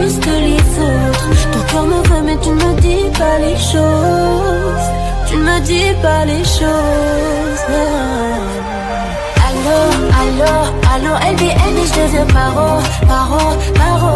plus que les autres. Ton cœur me veut mais tu ne me dis pas les choses. Tu ne me dis pas les choses. Allô, allô, allô, LBN et je deviens paro, paro, paro.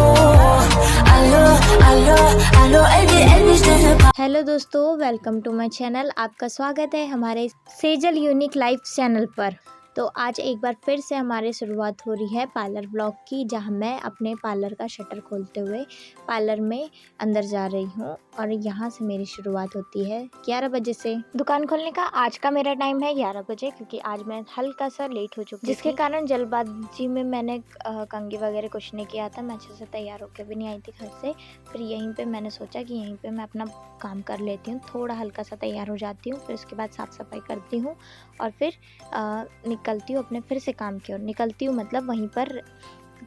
Allô, allô, allô, LBN et je deviens paro. Hello दोस्तों, welcome to my channel. आपका स्वागत है हमारे Sejal unique life channel पर। तो आज एक बार फिर से हमारी शुरुआत हो रही है पार्लर ब्लॉग की, जहां मैं अपने पार्लर का शटर खोलते हुए पार्लर में अंदर जा रही हूं और यहां से मेरी शुरुआत होती है 11 बजे से। दुकान खोलने का आज का मेरा टाइम है 11 बजे, क्योंकि आज मैं हल्का सा लेट हो चुकी जिसके कारण जल्दबाजी में मैंने कंघी वगैरह कुछ नहीं किया था। मैं अच्छे से तैयार होकर भी नहीं आई थी घर से। फिर यहीं पर मैंने सोचा कि यहीं पर मैं अपना काम कर लेती हूँ, थोड़ा हल्का सा तैयार हो जाती हूँ, फिर उसके बाद साफ़ सफाई करती हूँ और फिर निकलती हूँ अपने फिर से काम की ओर। निकलती हूँ मतलब वहीं पर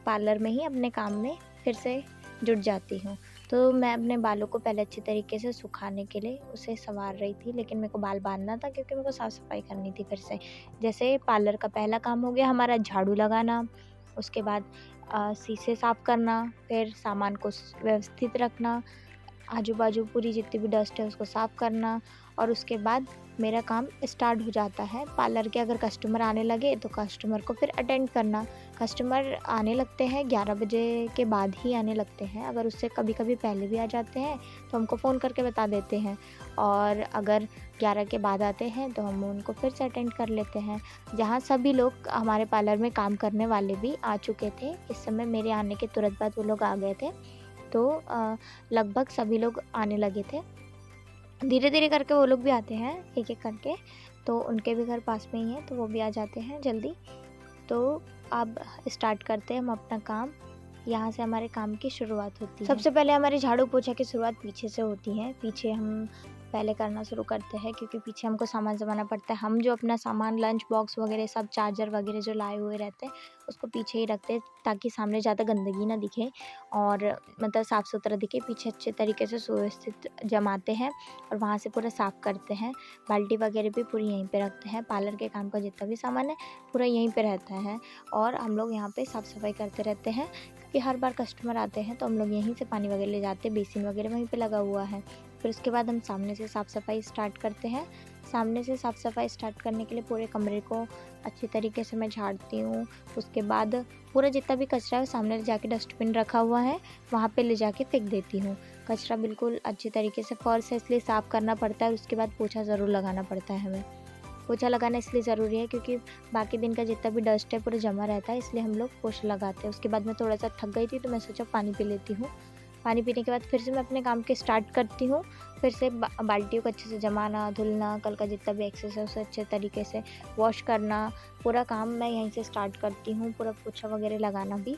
पार्लर में ही अपने काम में फिर से जुट जाती हूँ। तो मैं अपने बालों को पहले अच्छी तरीके से सुखाने के लिए उसे संवार रही थी, लेकिन मेरे को बाल बांधना था क्योंकि मेरे को साफ़ सफाई करनी थी फिर से। जैसे पार्लर का पहला काम हो गया हमारा झाड़ू लगाना, उसके बाद शीशे साफ़ करना, फिर सामान को व्यवस्थित रखना, आजू बाजू पूरी जितनी भी डस्ट है उसको साफ़ करना, और उसके बाद मेरा काम स्टार्ट हो जाता है पार्लर के। अगर कस्टमर आने लगे तो कस्टमर को फिर अटेंड करना। कस्टमर आने लगते हैं 11 बजे के बाद ही आने लगते हैं। अगर उससे कभी कभी पहले भी आ जाते हैं तो हमको फ़ोन करके बता देते हैं, और अगर 11 के बाद आते हैं तो हम उनको फिर से अटेंड कर लेते हैं। जहाँ सभी लोग हमारे पार्लर में काम करने वाले भी आ चुके थे इस समय, मेरे आने के तुरंत बाद वो लोग आ गए थे। तो लगभग सभी लोग आने लगे थे। धीरे धीरे करके वो लोग भी आते हैं एक एक करके, तो उनके भी घर पास में ही है तो वो भी आ जाते हैं जल्दी। तो अब स्टार्ट करते हैं हम अपना काम। यहाँ से हमारे काम की शुरुआत होती है। सबसे पहले हमारी झाड़ू पोछा की शुरुआत पीछे से होती है। पीछे हम पहले करना शुरू करते हैं क्योंकि पीछे हमको सामान जमाना पड़ता है। हम जो अपना सामान लंच बॉक्स वगैरह सब चार्जर वगैरह जो लाए हुए रहते हैं उसको पीछे ही रखते हैं, ताकि सामने ज़्यादा गंदगी ना दिखे और मतलब साफ़ सुथरा दिखे। पीछे अच्छे तरीके से सुव्यवस्थित जमाते हैं और वहाँ से पूरा साफ़ करते हैं। बाल्टी वगैरह भी पूरी यहीं पे रखते हैं। पार्लर के काम का जितना भी सामान है पूरा यहीं पे रहता है, और हम लोग यहाँ पे साफ़ सफाई करते रहते हैं क्योंकि हर बार कस्टमर आते हैं तो हम लोग यहीं से पानी वगैरह ले जाते हैं। बेसिन वगैरह वहीं पे लगा हुआ है। फिर उसके बाद हम सामने से साफ़ सफाई स्टार्ट करते हैं। सामने से साफ़ सफाई स्टार्ट करने के लिए पूरे कमरे को अच्छी तरीके से मैं झाड़ती हूँ। उसके बाद पूरा जितना भी कचरा है सामने ले जाके डस्टबिन रखा हुआ है वहाँ पे ले जाके फेंक देती हूँ। कचरा बिल्कुल अच्छी तरीके से फर्श है इसलिए साफ़ करना पड़ता है। उसके बाद पोछा ज़रूर लगाना पड़ता है हमें। पोछा लगाना इसलिए ज़रूरी है क्योंकि बाकी दिन का जितना भी डस्ट है पूरा जमा रहता है, इसलिए हम लोग पोछा लगाते हैं। उसके बाद मैं थोड़ा सा थक गई थी तो मैं सोचा पानी पी लेती हूँ। पानी पीने के बाद फिर से मैं अपने काम के स्टार्ट करती हूँ। फिर से बाल्टियों को अच्छे से जमाना, धुलना, कल का जितना भी एक्सेस है उसे अच्छे तरीके से वॉश करना, पूरा काम मैं यहीं से स्टार्ट करती हूँ। पूरा पोछा वगैरह लगाना भी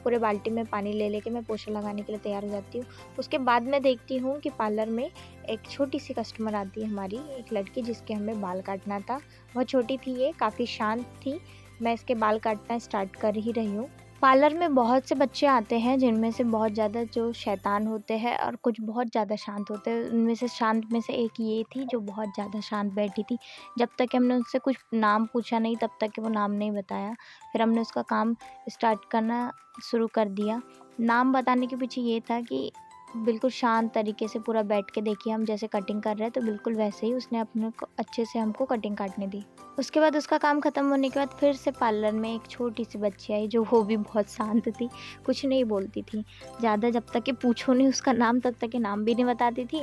पूरे बाल्टी में पानी ले लेके मैं पोछा लगाने के लिए तैयार हो जाती हूँ। उसके बाद मैं देखती हूँ कि पार्लर में एक छोटी सी कस्टमर आती है हमारी, एक लड़की जिसके हमें बाल काटना था। वह छोटी थी, ये काफ़ी शांत थी। मैं इसके बाल काटना स्टार्ट कर ही रही हूँ। पार्लर में बहुत से बच्चे आते हैं जिनमें से बहुत ज़्यादा जो शैतान होते हैं और कुछ बहुत ज़्यादा शांत होते हैं। उनमें से शांत में से एक ये थी जो बहुत ज़्यादा शांत बैठी थी। जब तक कि हमने उससे कुछ नाम पूछा नहीं तब तक कि वो नाम नहीं बताया। फिर हमने उसका काम स्टार्ट करना शुरू कर दिया। नाम बताने के पीछे ये था कि बिल्कुल शांत तरीके से पूरा बैठ के देखिए, हम जैसे कटिंग कर रहे हैं तो बिल्कुल वैसे ही उसने अपने को अच्छे से हमको कटिंग काटने दी। उसके बाद उसका काम ख़त्म होने के बाद फिर से पार्लर में एक छोटी सी बच्ची आई जो वो भी बहुत शांत थी, कुछ नहीं बोलती थी ज़्यादा। जब तक कि पूछो नहीं उसका नाम तब तक कि नाम भी नहीं बताती थी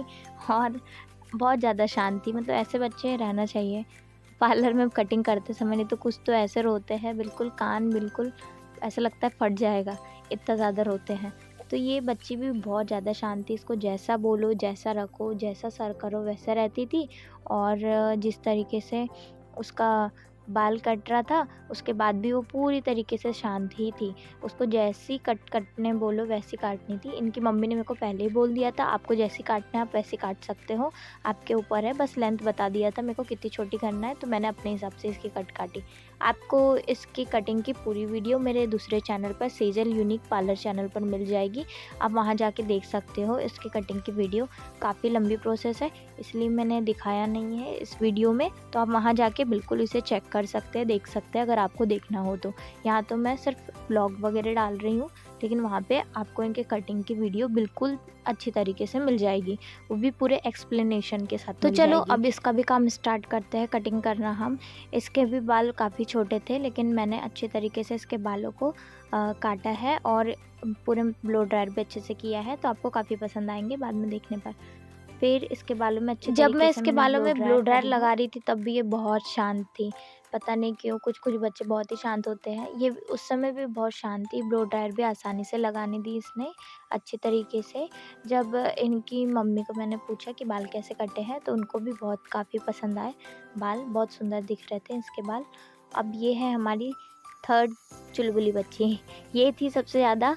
और बहुत ज़्यादा शांत थी। मतलब ऐसे बच्चे रहना चाहिए पार्लर में कटिंग करते समय, नहीं तो कुछ तो ऐसे रोते हैं बिल्कुल कान बिल्कुल ऐसा लगता है फट जाएगा, इतना ज़्यादा रोते हैं। तो ये बच्ची भी बहुत ज़्यादा शांत थी। इसको जैसा बोलो, जैसा रखो, जैसा सर करो वैसा रहती थी। और जिस तरीके से उसका बाल कट रहा था उसके बाद भी वो पूरी तरीके से शांत ही थी। उसको जैसी कटने बोलो वैसी काटनी थी। इनकी मम्मी ने मेरे को पहले ही बोल दिया था आपको जैसी काटना है आप वैसी काट सकते हो, आपके ऊपर है। बस लेंथ बता दिया था मेरे को कितनी छोटी करना है, तो मैंने अपने हिसाब से इसकी कट काटी। आपको इसकी कटिंग की पूरी वीडियो मेरे दूसरे चैनल पर सेजल यूनिक पार्लर चैनल पर मिल जाएगी, आप वहाँ जाके देख सकते हो। इसकी कटिंग की वीडियो काफ़ी लंबी प्रोसेस है इसलिए मैंने दिखाया नहीं है इस वीडियो में, तो आप वहाँ जाके बिल्कुल इसे चेक कर सकते हैं, देख सकते हैं अगर आपको देखना हो तो। यहाँ तो मैं सिर्फ ब्लॉग वगैरह डाल रही हूँ लेकिन वहाँ पे आपको इनके कटिंग की वीडियो बिल्कुल अच्छी तरीके से मिल जाएगी, वो भी पूरे एक्सप्लेनेशन के साथ। तो चलो अब इसका भी काम स्टार्ट करते हैं, कटिंग करना हम। इसके भी बाल काफ़ी छोटे थे, लेकिन मैंने अच्छे तरीके से इसके बालों को काटा है और पूरे ब्लो ड्रायर भी अच्छे से किया है, तो आपको काफ़ी पसंद आएंगे बाद में देखने पर। फिर इसके बालों में अच्छे जब मैं इसके बालों में ब्लो ड्रायर लगा रही थी तब भी ये बहुत शांत थी, पता नहीं क्यों। कुछ बच्चे बहुत ही शांत होते हैं, ये उस समय भी बहुत शांत थी। ब्लो ड्रायर भी आसानी से लगाने दी इसने अच्छे तरीके से। जब इनकी मम्मी को मैंने पूछा कि बाल कैसे कटे हैं, तो उनको भी काफ़ी पसंद आए, बाल बहुत सुंदर दिख रहे थे इसके बाल। अब ये है हमारी थर्ड चुलबुली बच्ची। ये थी सबसे ज़्यादा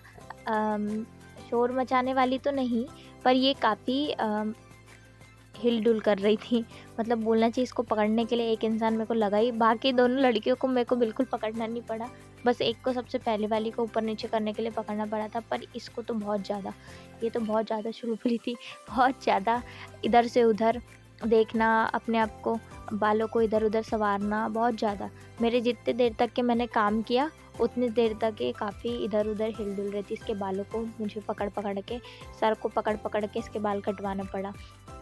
शोर मचाने वाली तो नहीं, पर ये काफ़ी हिल डुल कर रही थी, मतलब बोलना चाहिए इसको पकड़ने के लिए एक इंसान मेरे को लगा ही। बाकी दोनों लड़कियों को मेरे को बिल्कुल पकड़ना नहीं पड़ा, बस एक को सबसे पहले वाली को ऊपर नीचे करने के लिए पकड़ना पड़ा था। पर इसको तो बहुत ज़्यादा, ये तो बहुत ज़्यादा चुलबुली थी, बहुत ज़्यादा इधर से उधर देखना, अपने आप को बालों को इधर उधर संवारना, बहुत ज़्यादा। मेरे जितने देर तक के मैंने काम किया उतनी देर तक ये काफ़ी इधर उधर हिल डुल रही थी। इसके बालों को मुझे पकड़ के, सर को पकड़ के इसके बाल कटवाना पड़ा।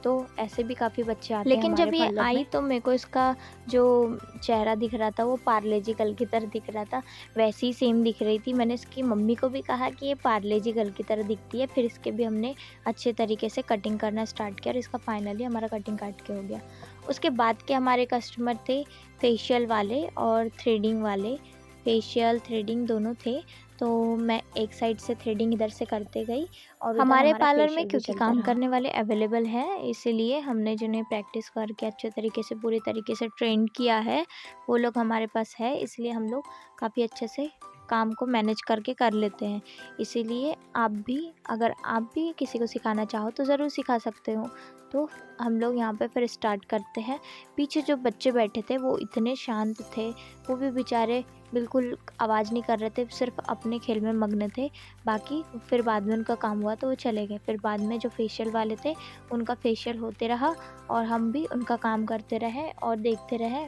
तो ऐसे भी काफ़ी बच्चे आते हैं। लेकिन जब ये आई तो मेरे को इसका जो चेहरा दिख रहा था वो पार्ले जी गर्ल की तरह दिख रहा था, वैसी ही सेम दिख रही थी। मैंने इसकी मम्मी को भी कहा कि ये पार्ले जी गर्ल की तरह दिखती है। फिर इसके भी हमने अच्छे तरीके से कटिंग करना स्टार्ट किया और इसका फाइनली हमारा कटिंग काट के हो गया। उसके बाद के हमारे कस्टमर थे फेशियल वाले और थ्रेडिंग वाले। फेशियल थ्रेडिंग दोनों थे, तो मैं एक साइड से थ्रेडिंग इधर से करते गई और हमारे पार्लर में क्योंकि काम करने वाले अवेलेबल हैं, इसीलिए हमने जिन्हें प्रैक्टिस करके अच्छे तरीके से पूरे तरीके से ट्रेन किया है वो लोग हमारे पास है, इसलिए हम लोग काफ़ी अच्छे से काम को मैनेज करके कर लेते हैं। इसीलिए आप भी, अगर आप भी किसी को सिखाना चाहो तो ज़रूर सिखा सकते हो। तो हम लोग यहाँ पे फिर स्टार्ट करते हैं। पीछे जो बच्चे बैठे थे वो इतने शांत थे, वो भी बेचारे बिल्कुल आवाज़ नहीं कर रहे थे, सिर्फ अपने खेल में मग्न थे। बाकी फिर बाद में उनका काम हुआ तो वो चले गए। फिर बाद में जो फेशियल वाले थे उनका फेशियल होते रहा और हम भी उनका काम करते रहे और देखते रहे।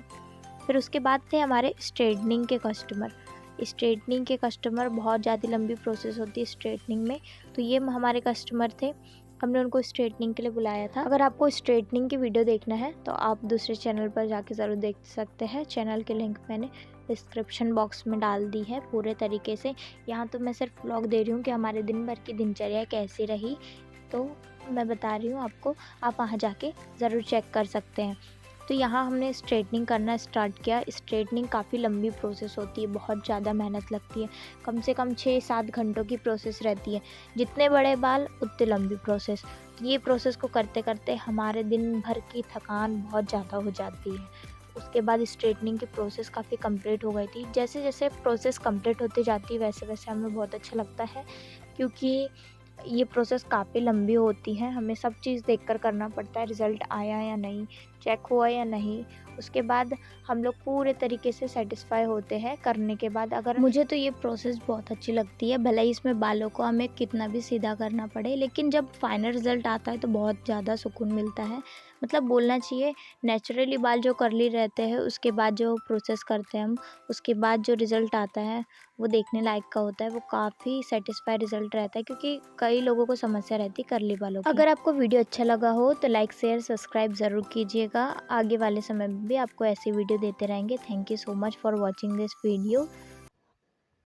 फिर उसके बाद थे हमारे स्ट्रेटनिंग के कस्टमर। स्ट्रेटनिंग के कस्टमर बहुत ज़्यादा लंबी प्रोसेस होती है स्ट्रेटनिंग में, तो ये हमारे कस्टमर थे। हमने उनको स्ट्रेटनिंग के लिए बुलाया था। अगर आपको स्ट्रेटनिंग की वीडियो देखना है तो आप दूसरे चैनल पर जाके ज़रूर देख सकते हैं। चैनल के लिंक मैंने डिस्क्रिप्शन बॉक्स में डाल दी है पूरे तरीके से। यहाँ तो मैं सिर्फ व्लॉग दे रही हूँ कि हमारे दिन भर की दिनचर्या कैसी रही, तो मैं बता रही हूँ आपको, आप वहाँ जाके ज़रूर चेक कर सकते हैं। तो यहाँ हमने स्ट्रेटनिंग करना स्टार्ट किया। स्ट्रेटनिंग काफ़ी लंबी प्रोसेस होती है, बहुत ज़्यादा मेहनत लगती है, कम से कम 6-7 घंटों की प्रोसेस रहती है। जितने बड़े बाल उतनी लंबी प्रोसेस। ये प्रोसेस को करते करते हमारे दिन भर की थकान बहुत ज़्यादा हो जाती है। उसके बाद स्ट्रेटनिंग की प्रोसेस काफ़ी कंप्लीट हो गई थी। जैसे जैसे प्रोसेस कंप्लीट होती जाती है वैसे वैसे हमें बहुत अच्छा लगता है, क्योंकि ये प्रोसेस काफ़ी लंबी होती है। हमें सब चीज़ देखकर करना पड़ता है, रिज़ल्ट आया या नहीं, चेक हुआ या नहीं। उसके बाद हम लोग पूरे तरीके से सेटिस्फाई होते हैं करने के बाद। अगर मुझे तो ये प्रोसेस बहुत अच्छी लगती है, भले ही इसमें बालों को हमें कितना भी सीधा करना पड़े, लेकिन जब फाइनल रिज़ल्ट आता है तो बहुत ज़्यादा सुकून मिलता है। मतलब बोलना चाहिए नेचुरली बाल जो कर्ली रहते हैं उसके बाद जो प्रोसेस करते हैं हम, उसके बाद जो रिज़ल्ट आता है वो देखने लायक का होता है। वो काफ़ी सेटिस्फाई रिज़ल्ट रहता है, क्योंकि कई लोगों को समस्या रहती है कर्ली बालों की। अगर आपको वीडियो अच्छा लगा हो तो लाइक शेयर सब्सक्राइब ज़रूर कीजिएगा। आगे वाले समय में भी आपको ऐसी वीडियो देते रहेंगे। Thank you so much for watching this video.